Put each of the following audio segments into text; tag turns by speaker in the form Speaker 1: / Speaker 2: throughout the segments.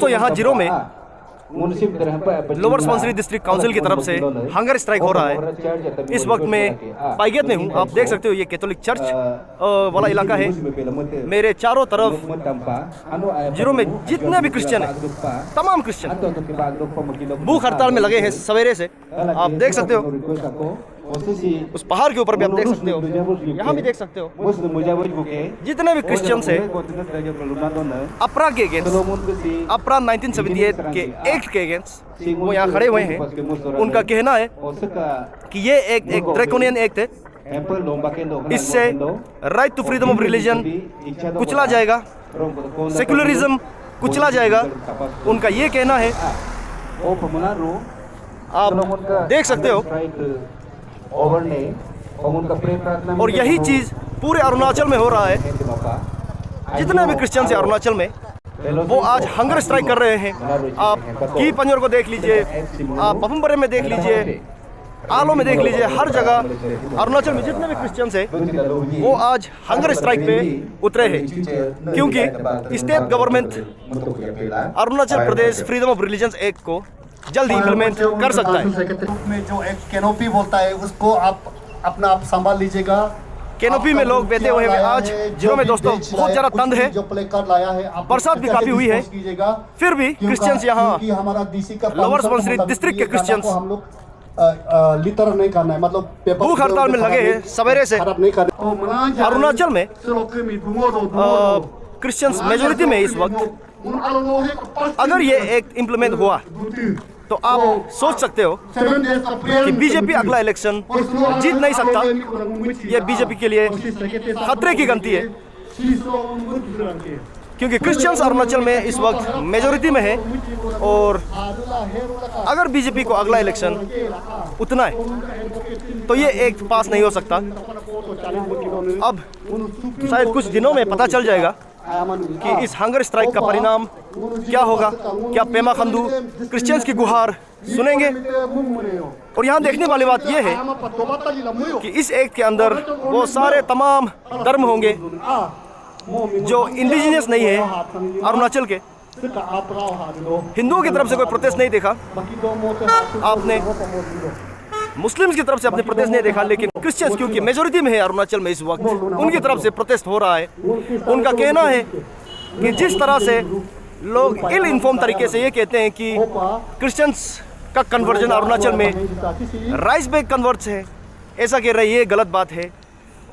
Speaker 1: दोस्तों यहाँ जीरो में लोअर सुबनसिरी डिस्ट्रिक्ट काउंसिल की तरफ से हंगर स्ट्राइक हो रहा है। इस वक्त मैं पाईगेत में हूँ। आप देख सकते हो ये कैथोलिक चर्च वाला इलाका है। मेरे चारों तरफ जीरो में जितने भी क्रिश्चियन हैं, तमाम क्रिश्चियन भूख हड़ताल में लगे हैं सवेरे से। आप देख सकते हो उस पहाड़ के ऊपर भी आप देख सकते हो, यहाँ भी देख सकते हो जितने भी क्रिश्चियंस हैं अपरा के अगेंस्ट, अपरा 1978 के एक्ट के अगेंस्ट वो यहाँ खड़े हुए हैं। उनका कहना है कि ये एक ड्रैकोनियन एक्ट है, इससे right to freedom of religion कुचला जाएगा, सेकुलरिज्म कुचला जाएगा। उनका ये कहना है। आप देख सकते हो और यही चीज पूरे अरुणाचल में हो रहा है। जितने भी क्रिश्चियन है अरुणाचल में वो आज हंगर स्ट्राइक कर रहे हैं। आप की पंजर को देख लीजिए, आप पपम्बरे में देख लीजिए, आलो में देख लीजिए, हर जगह अरुणाचल में जितने भी क्रिश्चियंस हैं वो आज हंगर स्ट्राइक पे उतरे हैं, क्योंकि state government Arunachal Pradesh freedom of religion act को जल्दी इम्प्लीमेंट कर सकता है।
Speaker 2: में जो एक कैनोपी बोलता है उसको आप अपना आप संभाल लीजिएगा।
Speaker 1: कैनोपी में लोग बैठे हुए हैं आज जीरो में। दोस्तों बहुत ज़्यादा तंद है, बरसात भी काफ़ी हुई है, फिर भी क्रिश्चियंस यहाँ लोअर सुबनसिरी डिस्ट्रिक्ट के क्रिश्चियंस
Speaker 2: लिटर नहीं करना है, मतलब
Speaker 1: भूख हड़ताल में लगे हैं सवेरे से। अरुणाचल में क्रिश्चियंस मेजोरिटी में इस वक्त। अगर ये एक इम्प्लीमेंट हुआ तो आप सोच सकते हो कि बीजेपी अगला इलेक्शन जीत नहीं सकता। ये बीजेपी के लिए खतरे की घंटी है, क्योंकि क्रिश्चियंस अरुणाचल में इस वक्त मेजोरिटी में है। और अगर बीजेपी को अगला इलेक्शन उतना है तो ये एक पास नहीं हो सकता। अब शायद कुछ दिनों में पता चल जाएगा कि इस हंगर स्ट्राइक का परिणाम क्या होगा। क्या पेमा खांडू क्रिश्चियंस की गुहार सुनेंगे? और यहाँ देखने वाली बात यह है कि इस एक्ट के अंदर वो सारे तमाम धर्म होंगे जो इंडिजिनियस नहीं है अरुणाचल के। हिंदुओं की तरफ से कोई प्रोटेस्ट नहीं देखा आपने, मुस्लिम्स की तरफ से आपने प्रोटेस्ट नहीं देखा, लेकिन क्रिश्चियंस क्योंकि मेजोरिटी में है अरुणाचल में इस वक्त, उनकी तरफ से प्रोटेस्ट हो रहा है। उनका कहना है कि जिस तरह से लोग इल इन्फॉर्म तरीके से ये कहते हैं कि क्रिश्चियंस का कन्वर्जन अरुणाचल में राइस बैग कन्वर्ट्स है, ऐसा कह रहे हैं, ये गलत बात है।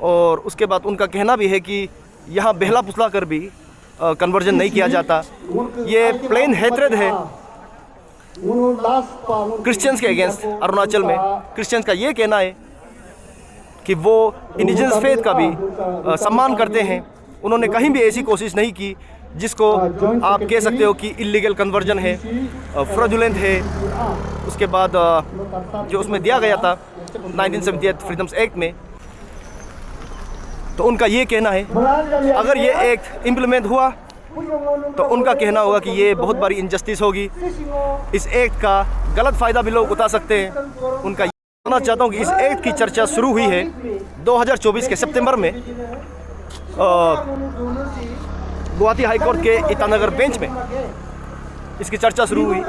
Speaker 1: और उसके बाद उनका कहना भी है कि यहाँ बहला फुसला कर भी कन्वर्जन नहीं किया जाता। ये प्लेन हेट्रेड है क्रिश्चियंस के अगेंस्ट। अरुणाचल में क्रिश्चियंस का ये कहना है कि वो इंडिजिनस फेथ का भी सम्मान करते हैं। उन्होंने कहीं भी ऐसी कोशिश नहीं की जिसको आप कह सकते हो कि इलीगल कन्वर्जन है, फ्रॉडुलेंट है। उसके बाद जो उसमें दिया गया था 1978 फ्रीडम्स एक्ट में, तो उनका ये कहना है अगर ये एक्ट इम्प्लीमेंट हुआ तो उनका कहना होगा कि ये बहुत बड़ी इनजस्टिस होगी। इस एक्ट का गलत फ़ायदा भी लोग उठा सकते हैं। उनका ये कहना चाहता हूँ कि इस एक्ट की चर्चा शुरू हुई है 2024 के सितंबर में गुवाहाटी हाईकोर्ट के ईटानगर बेंच में। इसकी चर्चा शुरू हुई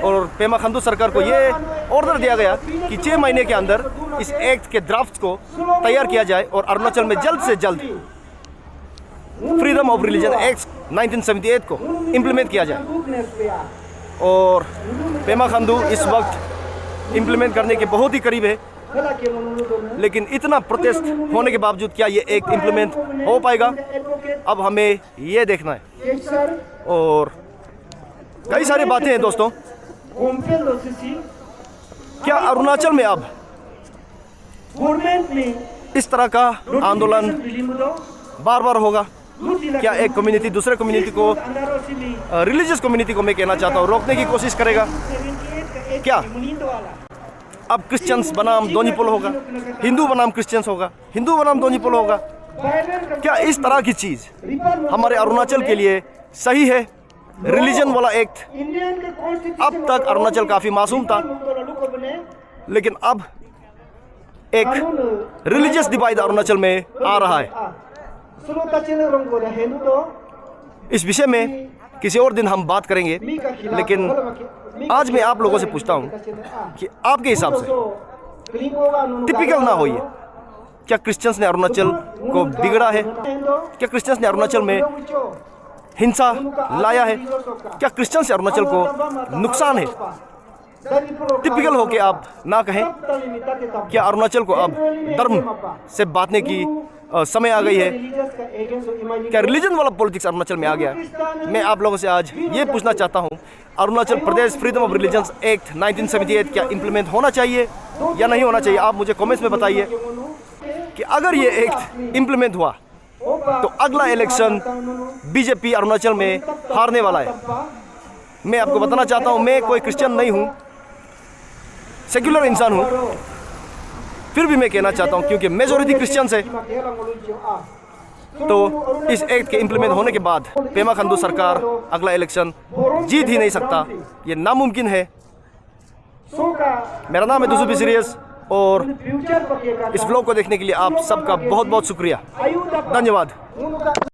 Speaker 1: और पेमा खांडू सरकार को ये ऑर्डर दिया गया कि 6 महीने के अंदर इस एक्ट के ड्राफ्ट को तैयार किया जाए और अरुणाचल में जल्द से जल्द फ्रीडम ऑफ रिलीजन एक्ट 1978 को इम्प्लीमेंट किया जाए। और पेमा खांडू इस वक्त इम्प्लीमेंट करने के बहुत ही करीब है, लेकिन इतना प्रोटेस्ट होने के बावजूद क्या ये एक्ट इम्प्लीमेंट हो पाएगा, अब हमें ये देखना है। और कई सारी बातें हैं दोस्तों। क्या अरुणाचल में अब इस तरह का आंदोलन बार बार होगा? क्या एक कम्युनिटी दूसरे कम्युनिटी को, रिलीजियस कम्युनिटी को मैं कहना चाहता हूँ, रोकने की कोशिश करेगा? क्या अब क्रिश्चियंस बनाम दोनीपोल होगा, हिंदू बनाम क्रिश्चियंस होगा, हिंदू बनाम दोनीपोल होगा? क्या इस तरह की चीज़ हमारे अरुणाचल के लिए सही है? रिलीजन वाला एक्ट, अब तक अरुणाचल काफ़ी मासूम था, लेकिन अब एक रिलीजियस डिवाइड अरुणाचल में आ रहा है। इस विषय में किसी और दिन हम बात करेंगे, लेकिन आज मैं आप लोगों से पूछता हूँ कि आपके हिसाब से टिपिकल ना हो ये, क्या क्रिश्चियंस ने अरुणाचल को बिगड़ा है? क्या क्रिश्चियंस ने अरुणाचल में हिंसा लाया है? क्या क्रिश्चियन से अरुणाचल को नुकसान है? टिपिकल हो के आप ना कहें। क्या अरुणाचल को अब धर्म से बांटने की समय आ गई है? क्या रिलीजन वाला पॉलिटिक्स अरुणाचल में आ गया? मैं आप लोगों से आज ये पूछना चाहता हूँ, Arunachal Pradesh freedom of religions act 1978 क्या इम्प्लीमेंट होना चाहिए या नहीं होना चाहिए? आप मुझे कमेंट्स में बताइए कि अगर ये एक्ट इम्प्लीमेंट हुआ तो अगला इलेक्शन बीजेपी अरुणाचल में हारने वाला है। मैं आपको बताना चाहता हूँ, मैं कोई क्रिश्चियन नहीं हूँ, सेक्युलर इंसान हूँ, फिर भी मैं कहना चाहता हूँ क्योंकि मेजॉरिटी क्रिश्चियंस है, तो इस एक्ट के इम्प्लीमेंट होने के बाद पेमा खांडू सरकार अगला इलेक्शन जीत ही नहीं सकता, ये नामुमकिन है। मेरा नाम है दुसु बी सीरियस और इस व्लॉग को देखने के लिए आप सबका बहुत बहुत शुक्रिया, धन्यवाद।